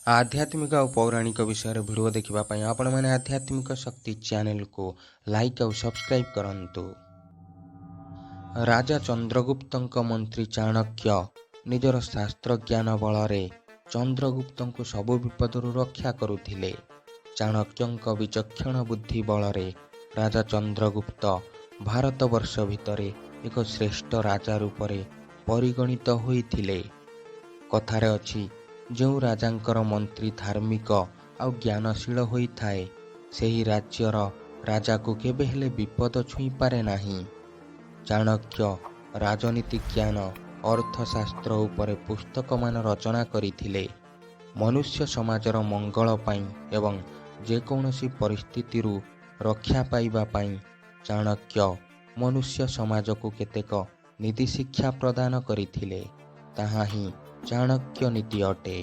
आध्यात्मिक और पौराणिक विषय भिडियो देखा आपण मैंने आध्यात्मिक शक्ति चैनल को लाइक और सब्सक्राइब करंतु। राजा चंद्रगुप्त मंत्री चाणक्य निजर शास्त्र ज्ञान बल चंद्रगुप्त को सबु विपदु रक्षा करुथिले। चाणक्य विचक्षण बुद्धि बल राजा चंद्रगुप्त भारतवर्ष भितर एक श्रेष्ठ राजा रूप परिगणित होइथिले। कथारे अछि जो राजांकर मंत्री धार्मिक आउ ज्ञानशील होइथाए सेही राज्यर राजा को केबे हेले विपद छुई पारे नाही। चाणक्य राजनीति ज्ञान अर्थशास्त्र उपरे पुस्तक मान रचना करिथिले। मनुष्य समाजर मंगल पाई एवं जेकोसी परिस्थिति रक्षा पाइबा पाई चाणक्य मनुष्य समाज को केतेक नीति शिक्षा प्रदान करिथिले। ताहा ही चाणक्य नीति अटे।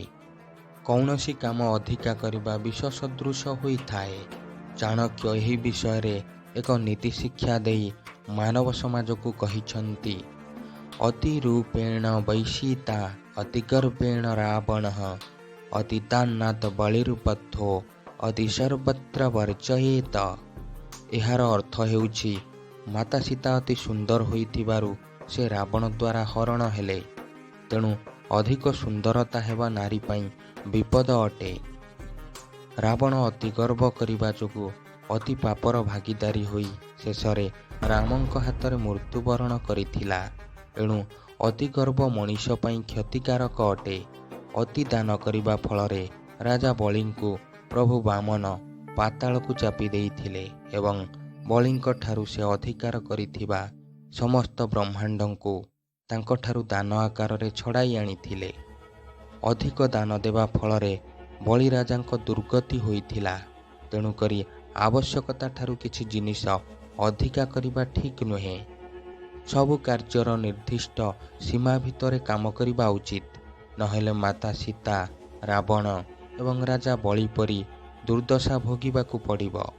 कौनसी काम अधिका करबा विष सदृश होइथाए। चाणक्य एही विषय रे एक नीति शिक्षा देई मानव समाज को कहिछंती। अति रूपेण वैशिता अति गर्वेण रावणः अति दानात् बलिर्बद्धो अति सर्वत्र वर्जयेत। एहार अर्थ हेउछि माता सीता अति सुंदर होइथिबारु से रावण द्वारा हरण हेले। तेणु अधिक सुंदरता हेबा नारी पाई विपद अटे। रावण अति गर्व करिबा जोगु अति पापर भागीदारी होई शेषरे रामंक हाथ में मृत्युवरण करिथिला। एणु अति गर्व मनीष पाई क्षतिकारक अटे। अति दान करिबा फलरे राजा बलिंकु प्रभु वामन पाताल को चापी देइथिले एवं बलिंक ठारु से अधिकार करिथिबा समस्त ब्रह्मांडंकु तांको ठारु दान आकार रे छड़ाई आनिथिले। अधिक दान देवा फलरे बलि राजांको दुर्गति होइथिला। तेणु करी आवश्यकता ठारु किछि जिनिस अधिका करिबा ठीक नुहे। सबु कार्यर निर्दिष्ट सीमा भितरे काम करिबा उचित, नहेले माता सीता रावण एवं राजा बलि परी दुर्दशा भोगिबाकु पड़िबो।